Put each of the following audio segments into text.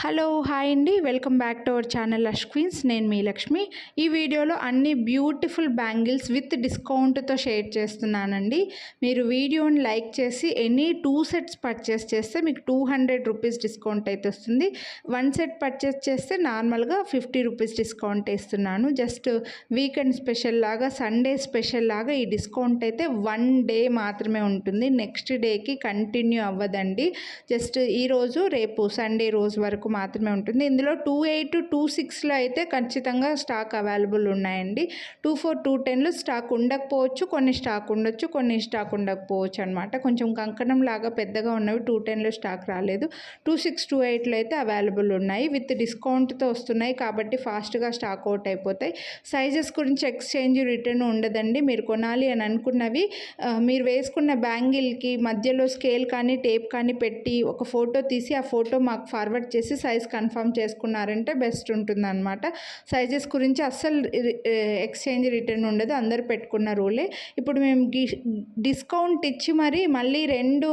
Hello hi అండి, welcome back to our channel Lush Queens. నేను మీ లక్ష్మి. ఈ వీడియోలో అన్ని బ్యూటిఫుల్ బ్యాంగిల్స్ విత్ డిస్కౌంట్తో షేర్ చేస్తున్నానండి. మీరు వీడియోని లైక్ చేసి ఎనీ 2 సెట్స్ పర్చేస్ చేస్తే మీకు 200 రూపీస్ డిస్కౌంట్ అయితే వస్తుంది. 1 సెట్ పర్చేస్ చేస్తే నార్మల్గా 50 రూపీస్ డిస్కౌంట్ ఇస్తున్నాను. జస్ట్ వీకెండ్ స్పెషల్ లాగా, సండే స్పెషల్ లాగా ఈ డిస్కౌంట్ అయితే 1 డే మాత్రమే ఉంటుంది. నెక్స్ట్ డేకి కంటిన్యూ అవ్వదండి. జస్ట్ ఈరోజు రేపు సండే రోజు వరకు మాత్రమే ఉంటుంది. ఇందులో 28, 26లో అయితే ఖచ్చితంగా స్టాక్ అవైలబుల్ ఉన్నాయండి. 24, 210లో స్టాక్ ఉండకపోవచ్చు, కొన్ని స్టాక్ ఉండొచ్చు, కొన్ని స్టాక్ ఉండకపోవచ్చు అనమాట. కొంచెం కంకణం లాగా పెద్దగా ఉన్నవి 210లో స్టాక్ రాలేదు. 26, 28లో అయితే అవైలబుల్ ఉన్నాయి. విత్ డిస్కౌంట్తో వస్తున్నాయి కాబట్టి ఫాస్ట్గా స్టాక్ అవుట్ అయిపోతాయి. సైజెస్ గురించి ఎక్స్చేంజ్ రిటర్న్ ఉండదండి. మీరు కొనాలి అని అనుకున్నవి మీరు వేసుకున్న బ్యాంగిల్కి మధ్యలో స్కేల్ కానీ టేప్ కానీ పెట్టి ఒక ఫోటో తీసి ఆ ఫోటో మాకు ఫార్వర్డ్ చేసి సైజ్ కన్ఫర్మ్ చేసుకున్నారంటే బెస్ట్ ఉంటుందన్నమాట. సైజెస్ గురించి అస్సలు ఎక్స్చేంజ్ రిటర్న్ ఉండదు, అందరు పెట్టుకున్న రూలే. ఇప్పుడు మేము డిస్కౌంట్ ఇచ్చి మళ్ళీ 2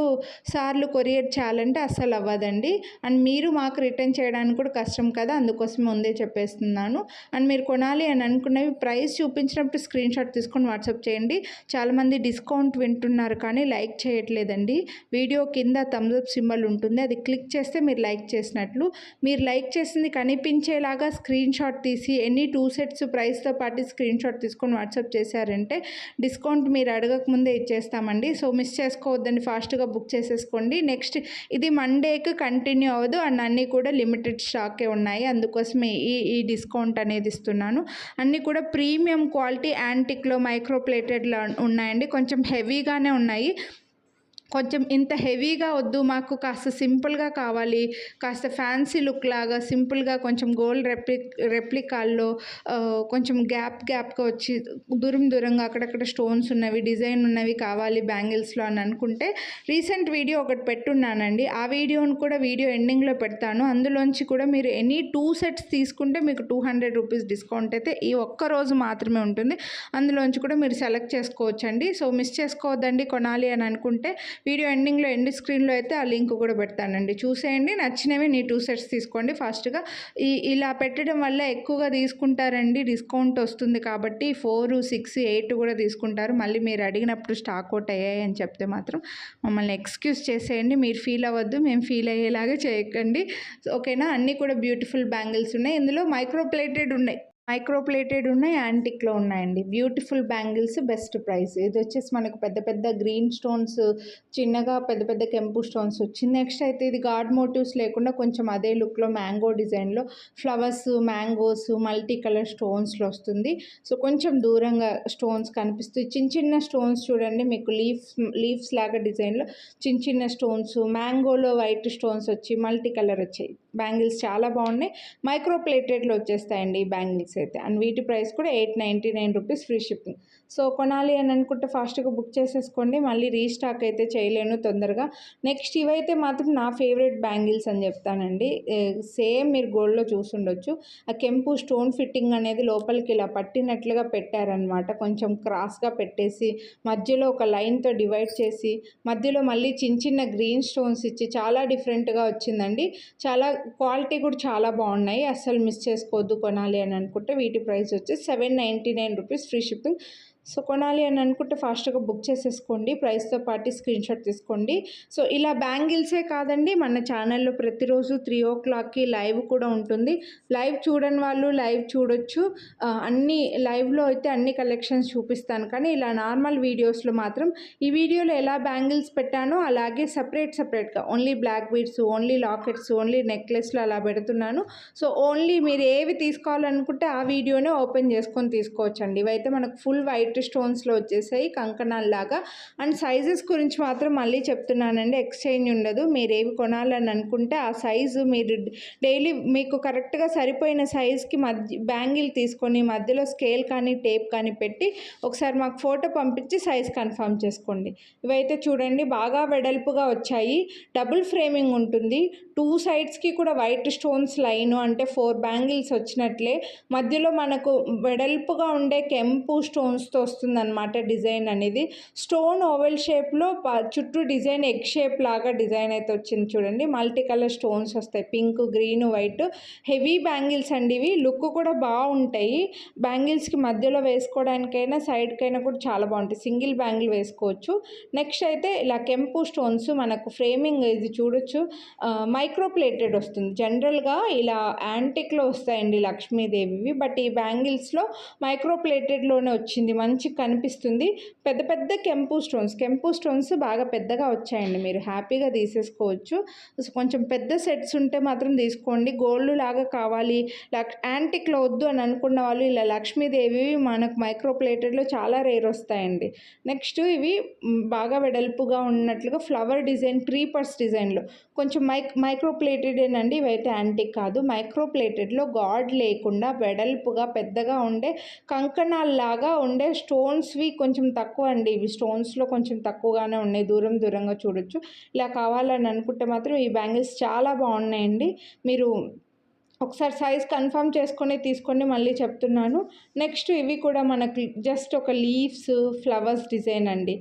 సార్లు కొరియర్ చేయాలంటే అస్సలు అవ్వదండి. అండ్ మీరు మాకు రిటర్న్ చేయడానికి కూడా కష్టం కదా, అందుకోసం ముందే చెప్పేస్తున్నాను. అండ్ మీరు కొనాలి అని అనుకున్నవి ప్రైస్ చూపించినప్పుడు స్క్రీన్ షాట్ తీసుకొని వాట్సాప్ చేయండి. చాలామంది డిస్కౌంట్ వింటున్నారు కానీ లైక్ చేయట్లేదండి. వీడియో కింద థమ్స్ అప్ సింబల్ ఉంటుంది, అది క్లిక్ చేస్తే మీరు లైక్ చేసినట్లు. మీరు లైక్ చేసింది కనిపించేలాగా స్క్రీన్ షాట్ తీసి ఎనీ 2 సెట్స్ ప్రైస్తో పాటు స్క్రీన్ షాట్ తీసుకొని వాట్సాప్ చేశారంటే డిస్కౌంట్ మీరు అడగకముందే ఇచ్చేస్తామండి. సో మిస్ చేసుకోవద్దని, ఫాస్ట్గా బుక్ చేసేసుకోండి. నెక్స్ట్ ఇది మండేకి కంటిన్యూ అవ్వదు అండ్ అన్నీ కూడా లిమిటెడ్ స్టాకే ఉన్నాయి, అందుకోసమే ఈ డిస్కౌంట్ అనేది ఇస్తున్నాను. అన్నీ కూడా ప్రీమియం క్వాలిటీ యాంటిక్లో మైక్రో ప్లేటెడ్లో ఉన్నాయండి. కొంచెం హెవీగానే ఉన్నాయి. కొంచెం ఇంత హెవీగా వద్దు, మాకు కాస్త సింపుల్గా కావాలి, కాస్త ఫ్యాన్సీ లుక్ లాగా సింపుల్గా కొంచెం గోల్డ్ రెప్లికాల్లో కొంచెం గ్యాప్గా వచ్చి దూరంగా అక్కడక్కడ స్టోన్స్ ఉన్నవి, డిజైన్ ఉన్నవి కావాలి బ్యాంగిల్స్లో అని అనుకుంటే రీసెంట్ వీడియో ఒకటి పెట్టున్నానండి. ఆ వీడియోని కూడా వీడియో ఎండింగ్లో పెడతాను. అందులోంచి కూడా మీరు ఎనీ 2 సెట్స్ తీసుకుంటే మీకు 200 రూపీస్ డిస్కౌంట్ అయితే ఈ ఒక్క రోజు మాత్రమే ఉంటుంది. అందులోంచి కూడా మీరు సెలెక్ట్ చేసుకోవచ్చండి. సో మిస్ చేసుకోవద్దండి కొనాలి అని అనుకుంటే. వీడియో ఎండింగ్లో ఎండ్ స్క్రీన్లో అయితే ఆ లింక్ కూడా పెడతానండి, చూసేయండి. నచ్చినవి 2 సెట్స్ తీసుకోండి ఫాస్ట్గా. ఇలా పెట్టడం వల్ల ఎక్కువగా తీసుకుంటారండి, డిస్కౌంట్ వస్తుంది కాబట్టి 4, 6, 8 కూడా తీసుకుంటారు. మళ్ళీ మీరు అడిగినప్పుడు స్టాక్ అవుట్ అయ్యాయి అని చెప్తే మాత్రం మమ్మల్ని ఎక్స్క్యూజ్ చేసేయండి. మీరు ఫీల్ అవ్వద్దు, మేము ఫీల్ అయ్యేలాగా చేయకండి, ఓకేనా. అన్నీ కూడా బ్యూటిఫుల్ బ్యాంగిల్స్ ఉన్నాయి. ఇందులో మైక్రో ప్లేటెడ్ ఉన్నాయి, యాంటిక్లో ఉన్నాయండి. Beautiful bangles, best price. ఇది వచ్చేసి మనకు పెద్ద గ్రీన్ స్టోన్స్, చిన్నగా పెద్ద కెంపు స్టోన్స్ వచ్చింది. నెక్స్ట్ అయితే ఇది గాడ్ మోటివ్స్ లేకుండా కొంచెం అదే లుక్లో మ్యాంగో డిజైన్లో ఫ్లవర్స్, మ్యాంగోస్, మల్టీ కలర్ స్టోన్స్లో వస్తుంది. సో కొంచెం దూరంగా స్టోన్స్ కనిపిస్తుంది. చిన్న స్టోన్స్ చూడండి, మీకు లీవ్స్ లాగా డిజైన్లో చిన్న స్టోన్స్, మ్యాంగోలో వైట్ స్టోన్స్ వచ్చి మల్టీ కలర్ వచ్చాయి. బ్యాంగిల్స్ చాలా బాగున్నాయి. మైక్రో ప్లేటెడ్లో వచ్చేస్తాయండి ఈ బ్యాంగిల్స్ అయితే. అండ్ వీటి ప్రైస్ కూడా 899 రూపీస్, ఫ్రీ షిప్పింగ్. సో కొనాలి అని అనుకుంటే ఫాస్ట్గా బుక్ చేసేసుకోండి, మళ్ళీ రీస్టాక్ అయితే చేయలేను తొందరగా. నెక్స్ట్ ఇవైతే మాత్రం నా ఫేవరెట్ బ్యాంగిల్స్ అని చెప్తానండి. సేమ్ మీరు గోల్డ్లో చూసుండొచ్చు, ఆ కెంపు స్టోన్ ఫిట్టింగ్ అనేది లోపలికి ఇలా పట్టినట్లుగా పెట్టారనమాట. కొంచెం క్రాస్గా పెట్టేసి మధ్యలో ఒక లైన్తో డివైడ్ చేసి మధ్యలో మళ్ళీ చిన్న గ్రీన్ స్టోన్స్ ఇచ్చి చాలా డిఫరెంట్గా వచ్చిందండి. చాలా క్వాలిటీ కూడా చాలా బాగున్నాయి, అస్సలు మిస్ చేసుకోవద్దు కొనాలి అని అనుకుంటే. వీటి ప్రైస్ వచ్చి 799 రూపీస్, ఫ్రీ షిప్పింగ్. సో కొనాలి అని అనుకుంటే ఫాస్ట్గా బుక్ చేసేసుకోండి, ప్రైస్తో పాటు స్క్రీన్ షాట్ తీసుకోండి. సో ఇలా బ్యాంగిల్సే కాదండి, మన ఛానల్లో ప్రతిరోజు 3 o'clockకి లైవ్ కూడా ఉంటుంది. లైవ్ చూడని వాళ్ళు లైవ్ చూడొచ్చు. అన్ని లైవ్లో అయితే అన్ని కలెక్షన్స్ చూపిస్తాను, కానీ ఇలా నార్మల్ వీడియోస్లో మాత్రం ఈ వీడియోలో ఎలా బ్యాంగిల్స్ పెట్టానో అలాగే సపరేట్గా only black beads, only lockets, only నెక్లెస్లు అలా పెడుతున్నాను. సో ఓన్లీ మీరు ఏవి తీసుకోవాలనుకుంటే ఆ వీడియోనే ఓపెన్ చేసుకొని తీసుకోవచ్చండి. ఇవైతే మనకు ఫుల్ వైట్ స్టోన్స్లో వచ్చేసాయి, కంకణాల్లాగా. అండ్ సైజెస్ గురించి మాత్రం మళ్ళీ చెప్తున్నానండి, ఎక్స్చేంజ్ ఉండదు. మీరు ఏవి కొనాలని అనుకుంటే ఆ సైజు మీరు డైలీ మీకు కరెక్ట్గా సరిపోయిన సైజ్కి బ్యాంగిల్ తీసుకొని మధ్యలో స్కేల్ కానీ టేప్ కానీ పెట్టి ఒకసారి మాకు ఫోటో పంపించి సైజ్ కన్ఫర్మ్ చేసుకోండి. ఇవైతే చూడండి బాగా వెడల్పుగా వచ్చాయి, డబుల్ ఫ్రేమింగ్ ఉంటుంది. 2 సైడ్స్కి కూడా వైట్ స్టోన్స్ లైను, అంటే 4 బ్యాంగిల్స్ వచ్చినట్లే. మధ్యలో మనకు వెడల్పుగా ఉండే కెంపు స్టోన్స్తో వస్తుందన్నమాట డిజైన్ అనేది. స్టోన్ ఓవెల్ షేప్లో చుట్టూ డిజైన్ ఎగ్ షేప్ లాగా డిజైన్ అయితే వచ్చింది చూడండి. మల్టీ కలర్ స్టోన్స్ వస్తాయి, pink, green, white. Heavy bangles అండి ఇవి. లుక్ కూడా బాగుంటాయి. బ్యాంగిల్స్కి మధ్యలో వేసుకోవడానికైనా సైడ్కైనా కూడా చాలా బాగుంటాయి. సింగిల్ బ్యాంగిల్ వేసుకోవచ్చు. నెక్స్ట్ అయితే ఇలా కెంపు స్టోన్స్ మనకు ఫ్రేమింగ్ ఇది చూడొచ్చు. మైక్రో ప్లేటెడ్ వస్తుంది. జనరల్గా ఇలా యాంటిక్లో వస్తాయండి లక్ష్మీదేవివి, బట్ ఈ బ్యాంగిల్స్లో మైక్రో ప్లేటెడ్లోనే వచ్చింది. మంచిగా కనిపిస్తుంది. పెద్ద పెద్ద కెంపు స్టోన్స్ బాగా పెద్దగా వచ్చాయండి. మీరు హ్యాపీగా తీసేసుకోవచ్చు. కొంచెం పెద్ద సెట్స్ ఉంటే మాత్రం తీసుకోండి. గోల్డ్ లాగా కావాలి, యాంటిక్లో వద్దు అని అనుకున్న వాళ్ళు ఇలా లక్ష్మీదేవి మనకు మైక్రో ప్లేటెడ్లో చాలా రేర్ వస్తాయండి. నెక్స్ట్ ఇవి బాగా వెడల్పుగా ఉన్నట్లుగా ఫ్లవర్ డిజైన్, క్రీపర్స్ డిజైన్లో కొంచెం మైక్రో ప్లేటెడేనండి. ఇవైతే యాంటిక్ కాదు. మైక్రో ప్లేటెడ్లో గాడ్ లేకుండా వెడల్పుగా పెద్దగా ఉండే కంకణాల్లాగా ఉండే స్టోన్స్వి కొంచెం తక్కువ అండి. ఇవి స్టోన్స్లో కొంచెం తక్కువగానే ఉన్నాయి. దూరంగా చూడొచ్చు. ఇలా కావాలని అనుకుంటే మాత్రం ఈ బ్యాంగిల్స్ చాలా బాగున్నాయండి. మీరు ఒకసారి సైజ్ కన్ఫర్మ్ చేసుకొని తీసుకోండి, మళ్ళీ చెప్తున్నాను. నెక్స్ట్ ఇవి కూడా మనకి జస్ట్ ఒక లీవ్స్, ఫ్లవర్స్ డిజైన్ అండి.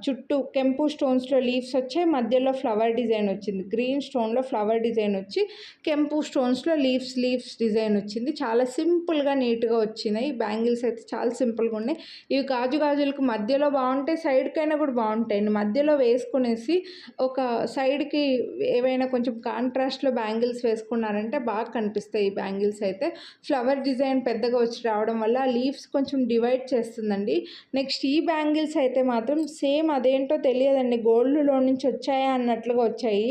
చుట్టూ కెంపు స్టోన్స్లో లీవ్స్ వచ్చాయి, మధ్యలో ఫ్లవర్ డిజైన్ వచ్చింది. గ్రీన్ స్టోన్లో ఫ్లవర్ డిజైన్ వచ్చి కెంపు స్టోన్స్లో లీవ్స్ డిజైన్ వచ్చింది. చాలా సింపుల్గా నీట్గా వచ్చినాయి. బ్యాంగిల్స్ అయితే చాలా సింపుల్గా ఉన్నాయి. ఇవి గాజులకు మధ్యలో బాగుంటాయి, సైడ్కైనా కూడా బాగుంటాయండి. మధ్యలో వేసుకునేసి ఒక సైడ్కి ఏవైనా కొంచెం కాంట్రాస్ట్లో బ్యాంగిల్స్ వేసుకున్నారంటే బాగా కనిపిస్తాయి. ఈ బ్యాంగిల్స్ అయితే ఫ్లవర్ డిజైన్ పెద్దగా వచ్చి రావడం వల్ల లీవ్స్ కొంచెం డివైడ్ చేస్తుందండి. నెక్స్ట్ ఈ బ్యాంగిల్స్ అయితే మాత్రం సేమ్ అదేంటో తెలియదండి, గోల్డ్లో నుంచి వచ్చాయా అన్నట్లుగా వచ్చాయి.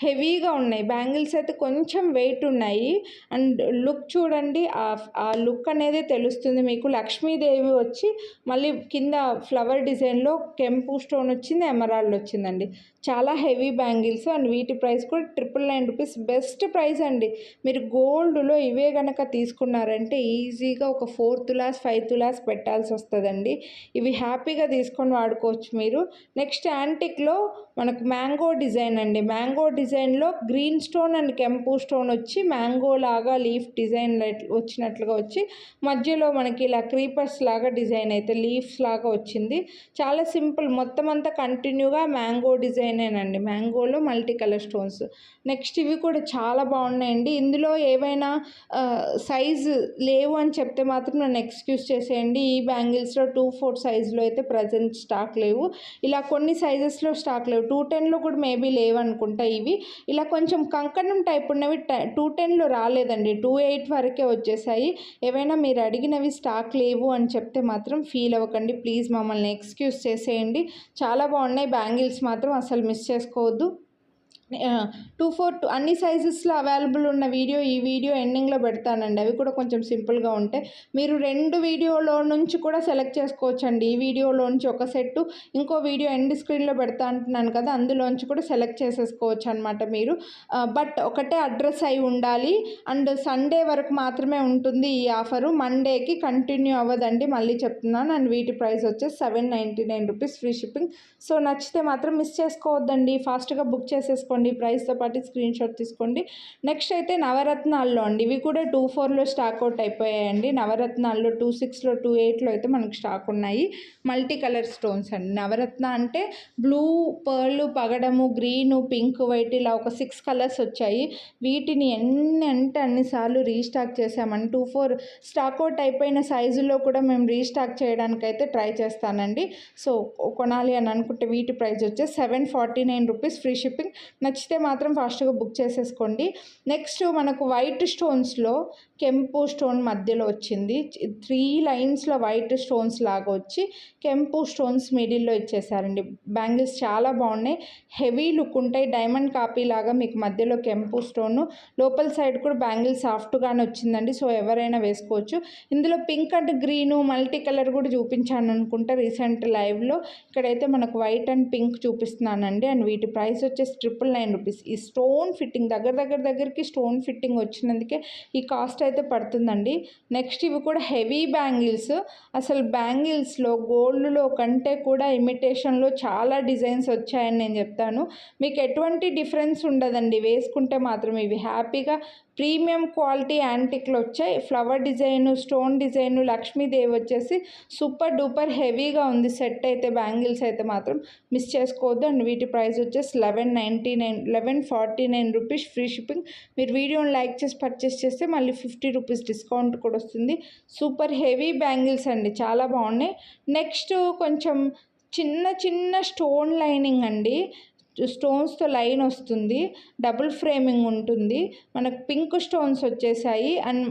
హెవీగా ఉన్నాయి బ్యాంగిల్స్ అయితే, కొంచెం వెయిట్ ఉన్నాయి. అండ్ లుక్ చూడండి, ఆ లుక్ అనేది తెలుస్తుంది మీకు. లక్ష్మీదేవి వచ్చి మళ్ళీ కింద ఫ్లవర్ డిజైన్లో కెంపు స్టోన్ వచ్చింది, ఎమరాల్డ్ వచ్చిందండి. చాలా హెవీ బ్యాంగిల్స్. అండ్ వీటి ప్రైస్ కూడా 999 రూపీస్. బెస్ట్ ప్రైస్ అండి. మీరు గోల్డ్లో ఇవే కనుక తీసుకున్నారంటే ఈజీగా ఒక 4 తులాస్ 5 తులాస్ పెట్టాల్సి వస్తుందండి. ఇవి హ్యాపీగా తీసుకొని వాడుకోవచ్చు మీరు. నెక్స్ట్ యాంటిక్లో మనకు మ్యాంగో డిజైన్ అండి. మ్యాంగో డిజైన్లో గ్రీన్ స్టోన్ అండ్ కెంపు స్టోన్ వచ్చి మ్యాంగో లాగా లీఫ్ డిజైన్ వచ్చినట్లుగా వచ్చి మధ్యలో మనకి ఇలా క్రీపర్స్ లాగా డిజైన్ అయితే లీఫ్స్ లాగా వచ్చింది. చాలా సింపుల్. మొత్తం అంతా కంటిన్యూగా మ్యాంగో డిజైనేనండి. మ్యాంగోలో మల్టీ కలర్ స్టోన్స్. నెక్స్ట్ ఇవి కూడా చాలా బాగున్నాయండి. ఇందులో ఏవైనా సైజు లేవు అని చెప్తే మాత్రం నన్ను ఎక్స్క్యూజ్ చేసేయండి. ఈ బ్యాంగిల్స్లో 2/4 సైజులో అయితే ప్రజెంట్ స్టాక్ లేవు. ఇలా కొన్ని సైజెస్లో స్టాక్ లేవు. 210లో కూడా మేబీ లేవు అనుకుంటా. ఇవి ఇలా కొంచెం కంకణం టైప్ ఉన్నవి 210లో రాలేదండి, 28 వరకే వచ్చేసాయి. ఏవైనా మీరు అడిగినవి స్టాక్ లేవు అని చెప్తే మాత్రం ఫీల్ అవ్వకండి ప్లీజ్, మమ్మల్ని ఎక్స్క్యూజ్ చేసేయండి. చాలా బాగున్నాయి బ్యాంగిల్స్ మాత్రం, అసలు మిస్ చేసుకోవద్దు. 2/4 అన్ని సైజెస్లో అవైలబుల్ ఉన్న ఈ వీడియో ఎండింగ్లో పెడతానండి. అవి కూడా కొంచెం సింపుల్గా ఉంటాయి. మీరు 2 వీడియోలో నుంచి కూడా సెలెక్ట్ చేసుకోవచ్చండి. ఈ వీడియోలో నుంచి ఒక సెట్టు, ఇంకో వీడియో ఎండ్ స్క్రీన్లో పెడతా అంటున్నాను కదా, అందులోంచి కూడా సెలెక్ట్ చేసేసుకోవచ్చు అనమాట మీరు. బట్ ఒకటే అడ్రస్ అయి ఉండాలి. అండ్ సండే వరకు మాత్రమే ఉంటుంది ఈ ఆఫరు. మండేకి కంటిన్యూ అవ్వదండి, మళ్ళీ చెప్తున్నాను. అండ్ వీటి ప్రైస్ వచ్చేసి 799 రూపీస్, ఫ్రీ షిప్పింగ్. సో నచ్చితే మాత్రం మిస్ చేసుకోవద్దండి, ఫాస్ట్గా బుక్ చేసేసుకోండి. ప్రైస్తో పాటు స్క్రీన్ షాట్ తీసుకోండి. నెక్స్ట్ అయితే నవరత్నాల్లో అండి. ఇవి కూడా 2/4లో స్టాక్ అవుట్ అయిపోయాయండి. నవరత్నాల్లో 26లో 28లో అయితే మనకు స్టాక్ ఉన్నాయి. మల్టీ కలర్ స్టోన్స్ అండి. నవరత్న అంటే బ్లూ, పర్ల్, పగడము, గ్రీను, పింక్, వైట్ ఇలా ఒక 6 కలర్స్ వచ్చాయి. వీటిని అన్నిసార్లు రీస్టాక్ చేసామని 2/4 స్టాక్ అవుట్ అయిపోయిన సైజులో కూడా మేము రీస్టాక్ చేయడానికైతే ట్రై చేస్తానండి. సో కొనాలి అని అనుకుంటే వీటి ప్రైస్ వచ్చేసి 749 రూపీస్, ఫ్రీ షిప్పింగ్. నచ్చితే మాత్రం ఫాస్ట్గా బుక్ చేసేసుకోండి. నెక్స్ట్ మనకు వైట్ స్టోన్స్లో కెంపు స్టోన్ మధ్యలో వచ్చింది. 3 లైన్స్లో వైట్ స్టోన్స్ లాగా వచ్చి కెంపు స్టోన్స్ మిడిల్లో ఇచ్చేసారండి. బ్యాంగిల్స్ చాలా బాగున్నాయి, హెవీ లుక్ ఉంటాయి. డైమండ్ కాపీ లాగా మీకు మధ్యలో కెంపు స్టోను, లోపల సైడ్ కూడా బ్యాంగిల్ సాఫ్ట్గానే వచ్చిందండి. సో ఎవరైనా వేసుకోవచ్చు. ఇందులో pink and green multi colour కూడా చూపించాను అనుకుంటా రీసెంట్ లైవ్లో. ఇక్కడైతే మనకు వైట్ అండ్ పింక్ చూపిస్తున్నానండి. అండ్ వీటి ప్రైస్ వచ్చేసి 999 రూపీస్. ఈ స్టోన్ ఫిట్టింగ్ దగ్గరికి స్టోన్ ఫిట్టింగ్ వచ్చినందుకే ఈ కాస్ట్ అయితే పడుతుందండి. నెక్స్ట్ ఇవి కూడా హెవీ బ్యాంగిల్స్. అసలు బ్యాంగిల్స్లో గోల్డ్లో కంటే కూడా ఇమిటేషన్లో చాలా డిజైన్స్ వచ్చాయని నేను చెప్తాను. మీకు ఎటువంటి డిఫరెన్స్ ఉండదండి వేసుకుంటే మాత్రం. ఇవి హ్యాపీగా ప్రీమియం క్వాలిటీ యాంటిక్లు వచ్చాయి. Flower design, stone design, Lakshmidevi వచ్చేసి సూపర్ డూపర్ హెవీగా ఉంది. సెట్ అయితే బ్యాంగిల్స్ అయితే మాత్రం మిస్ చేసుకోవద్దు. అండ్ వీటి ప్రైస్ వచ్చేసి 1149 రూపీస్, ఫ్రీ షిప్పింగ్. మీరు వీడియోని లైక్ చేసి పర్చేస్ చేస్తే మళ్ళీ 50 రూపీస్ డిస్కౌంట్ కూడా వస్తుంది. సూపర్ హెవీ బ్యాంగిల్స్ అండి, చాలా బాగున్నాయి. నెక్స్ట్ కొంచెం చిన్న చిన్న స్టోన్ లైనింగ్ అండి, స్టోన్స్తో లైన్ వస్తుంది, డబుల్ ఫ్రేమింగ్ ఉంటుంది. మనకు పింక్ స్టోన్స్ వచ్చేసాయి అండ్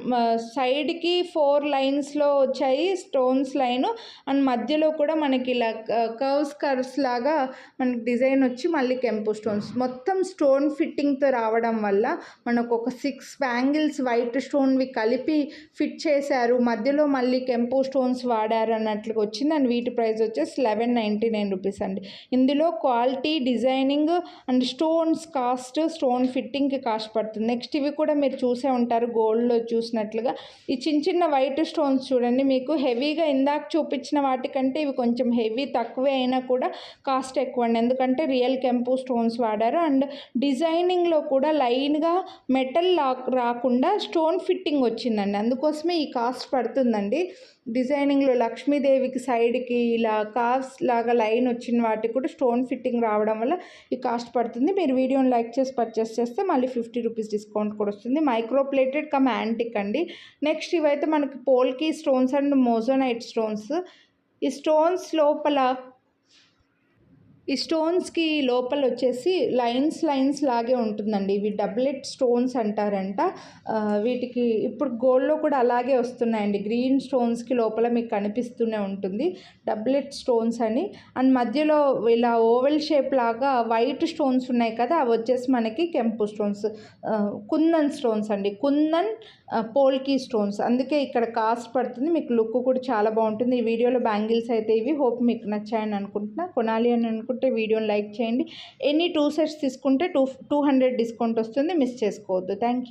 సైడ్కి 4 లైన్స్లో వచ్చాయి స్టోన్స్ లైను. అండ్ మధ్యలో కూడా మనకి ఇలా కర్వ్స్ లాగా మనకి డిజైన్ వచ్చి మళ్ళీ కెంపు స్టోన్స్, మొత్తం స్టోన్ ఫిట్టింగ్తో రావడం వల్ల మనకు ఒక 6 బ్యాంగిల్స్ వైట్ స్టోన్వి కలిపి ఫిట్ చేశారు, మధ్యలో మళ్ళీ కెంపు స్టోన్స్ వాడారు అన్నట్లుగా వచ్చింది. అండ్ వీటి ప్రైస్ వచ్చేసి 1199 రూపీస్ అండి. ఇందులో quality, designing and stones cost, stone ఫిట్టింగ్కి కాస్ట్ పడుతుంది. నెక్స్ట్ ఇవి కూడా మీరు చూసే ఉంటారు గోల్డ్లో చూసినట్లుగా. ఈ చిన్న చిన్న వైట్ స్టోన్స్ చూడండి, మీకు హెవీగా ఇందాక చూపించిన వాటికంటే ఇవి కొంచెం హెవీ తక్కువే అయినా కూడా కాస్ట్ ఎక్కువ అండి, ఎందుకంటే రియల్ కెంపు స్టోన్స్ వాడారు. అండ్ డిజైనింగ్లో కూడా లైన్గా మెటల్ రాకుండా స్టోన్ ఫిట్టింగ్ వచ్చిందండి, అందుకోసమే ఈ కాస్ట్ పడుతుందండి. డిజైనింగ్లో లక్ష్మీదేవికి సైడ్కి ఇలా కార్వ్స్ లాగా లైన్ వచ్చిన వాటికి కూడా స్టోన్ ఫిట్టింగ్ రావడం వల్ల ఈ కాస్ట్ పడుతుంది. మీరు వీడియోని లైక్ చేసి పర్చేస్ చేస్తే మళ్ళీ 50 రూపీస్ డిస్కౌంట్ కూడా వస్తుంది. మైక్రో ప్లేటెడ్ కమ్ యాంటిక్ అండి. నెక్స్ట్ ఇవైతే మనకి పోల్కి స్టోన్స్ అండ్ మోజోనైట్ స్టోన్స్. ఈ స్టోన్స్ లోపల, ఈ స్టోన్స్కి లోపల వచ్చేసి లైన్స్ లాగే ఉంటుందండి. ఇవి డబ్లెట్ స్టోన్స్ అంటారంట. వీటికి ఇప్పుడు గోల్డ్లో కూడా అలాగే వస్తున్నాయండి. గ్రీన్ స్టోన్స్కి లోపల మీకు కనిపిస్తూనే ఉంటుంది డబ్లెట్ స్టోన్స్ అని. అండ్ మధ్యలో ఇలా ఓవెల్ షేప్ లాగా వైట్ స్టోన్స్ ఉన్నాయి కదా, అవి వచ్చేసి మనకి కెంపు స్టోన్స్, కుందన్ స్టోన్స్ అండి, కుందన్ పోల్కి స్టోన్స్. అందుకే ఇక్కడ కాస్ట్ పడుతుంది. మీకు లుక్ కూడా చాలా బాగుంటుంది. ఈ వీడియోలో బ్యాంగిల్స్ అయితే ఇవి. హోప్ మీకు నచ్చాయని అనుకుంటున్నా. కొనాలి అని అనుకుంటే వీడియోని లైక్ చేయండి. ఎనీ 2 సెట్స్ తీసుకుంటే 200 డిస్కౌంట్ వస్తుంది, మిస్ చేసుకోవద్దు. Thank you.